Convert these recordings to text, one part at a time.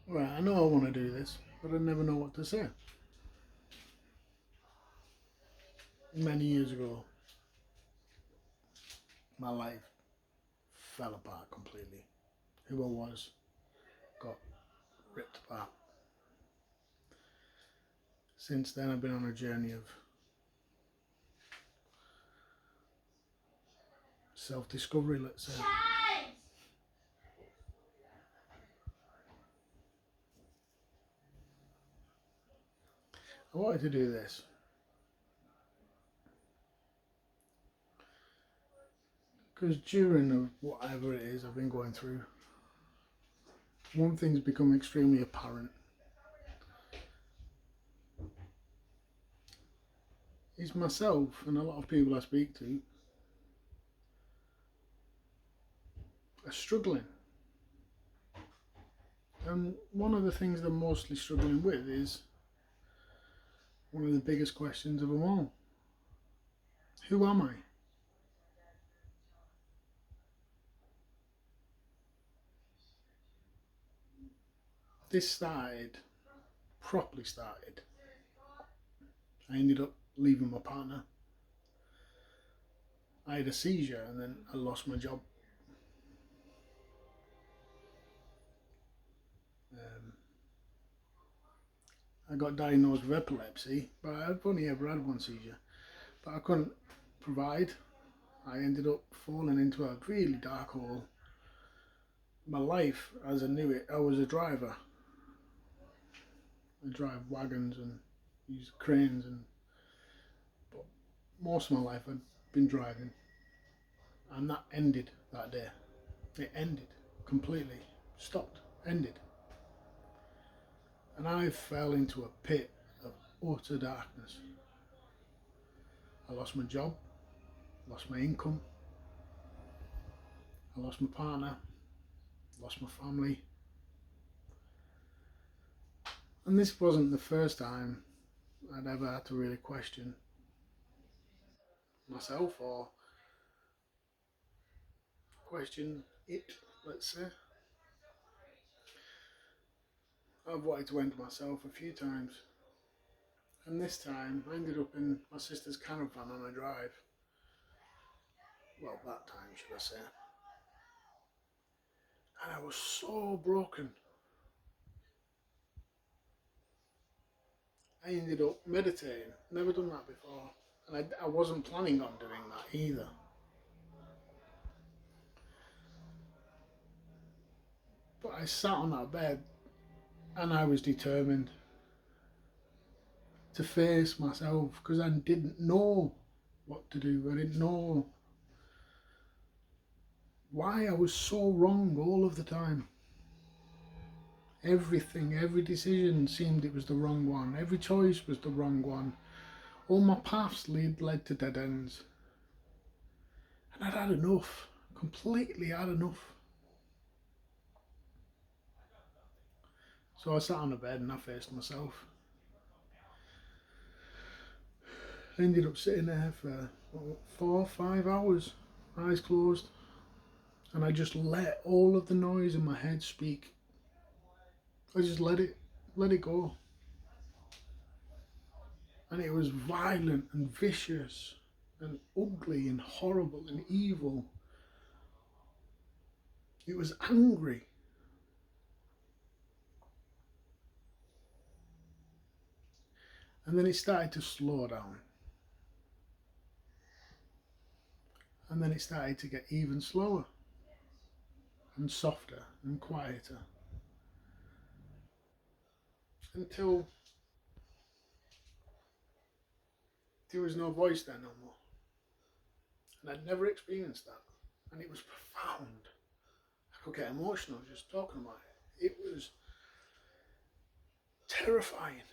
Right, I know I want to do this, but I never know what to say. Many years ago, my life fell apart completely. Who I was got ripped apart. Since then, I've been on a journey of self discovery, let's say. I wanted to do this because during whatever it is I've been going through, one thing's become extremely apparent is myself and a lot of people I speak to are struggling. And one of the things they're mostly struggling with is one of the biggest questions of them all. Who am I? This properly started. I ended up leaving my partner. I had a seizure and then I lost my job. Um, I got diagnosed with epilepsy, but I've only ever had one seizure. But I couldn't provide. I ended up falling into a really dark hole. My life, as I knew it, I was a driver. I drive wagons and use cranes, and but most of my life I'd been driving, and that ended that day. It ended completely, stopped, ended, and I fell into a pit of utter darkness. I lost my job, lost my income, I lost my partner, lost my family, and this wasn't the first time I'd ever had to really question myself or question it, let's say. I've wanted to end myself a few times, and this time I ended up in my sister's caravan on a drive. Well, that time, should I say. And I was so broken. I ended up meditating. Never done that before. And I wasn't planning on doing that either. But I sat on that bed and I was determined to face myself because I didn't know what to do. I didn't know why I was so wrong all of the time. Everything, every decision seemed it was the wrong one. Every choice was the wrong one. All my paths led to dead ends. And I'd had enough. Completely had enough. So I sat on the bed and I faced myself. I ended up sitting there for 4 or 5 hours, eyes closed, and I just let all of the noise in my head speak. I just let it go. And it was violent and vicious and ugly and horrible and evil. It was angry. And then it started to slow down. And then it started to get even slower and softer and quieter until there was no voice there no more. And I'd never experienced that. And it was profound. I could get emotional just talking about it. It was terrifying.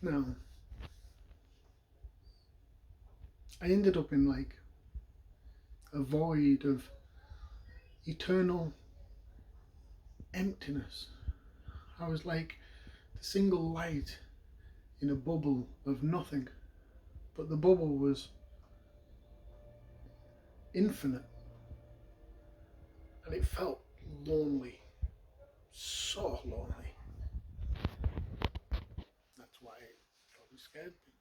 Now, I ended up in like a void of eternal emptiness. I was like the single light in a bubble of nothing, but the bubble was infinite, and it felt lonely, so lonely. That's why it probably scared me.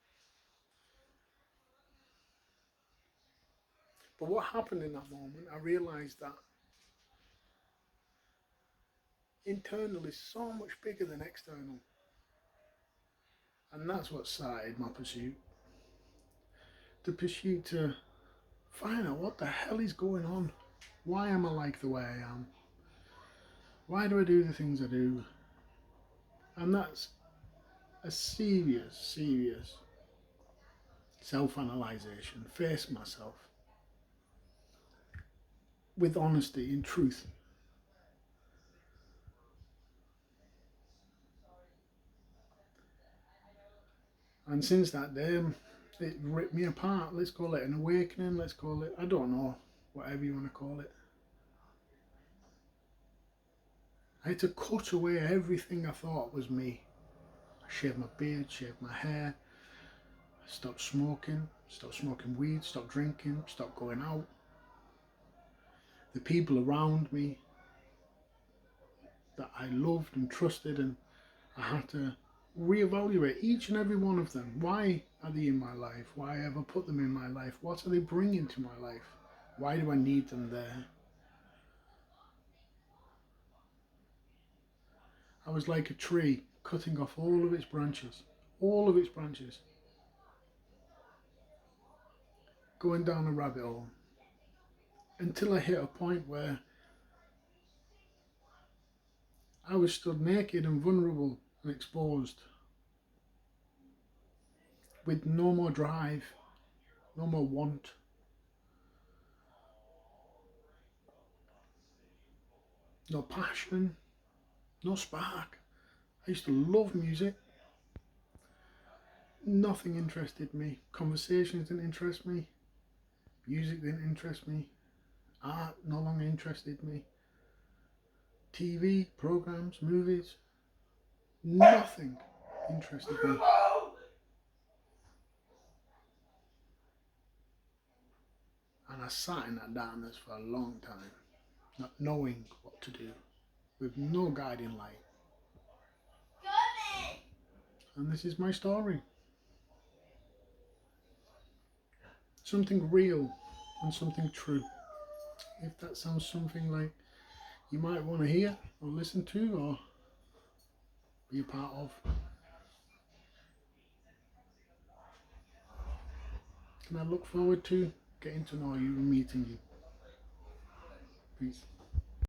But what happened in that moment, I realised that internal is so much bigger than external. And that's what started my pursuit. The pursuit to find out what the hell is going on. Why am I like the way I am? Why do I do the things I do? And that's a serious, serious self-analysation. Face myself with honesty and truth. And since that day, it ripped me apart. Let's call it an awakening. Let's call it, I don't know, whatever you want to call it. I had to cut away everything I thought was me. I shaved my beard, shaved my hair, stopped smoking weed, stopped drinking, stopped going out. The people around me that I loved and trusted, and I had to reevaluate each and every one of them. Why are they in my life? Why have I put them in my life? What are they bringing to my life? Why do I need them there? I was like a tree cutting off all of its branches, going down a rabbit hole until I hit a point where I was stood naked and vulnerable and exposed, with no more drive, no more want, no passion, no spark. I used to love music. Nothing interested me. Conversations didn't interest me. Music didn't interest me. Art no longer interested me. TV, programs, movies, nothing interested me. And I sat in that darkness for a long time, not knowing what to do, with no guiding light. And this is my story. Something real and something true. If that sounds something like you might want to hear or listen to or be a part of. And I look forward to getting to know you and meeting you. Peace.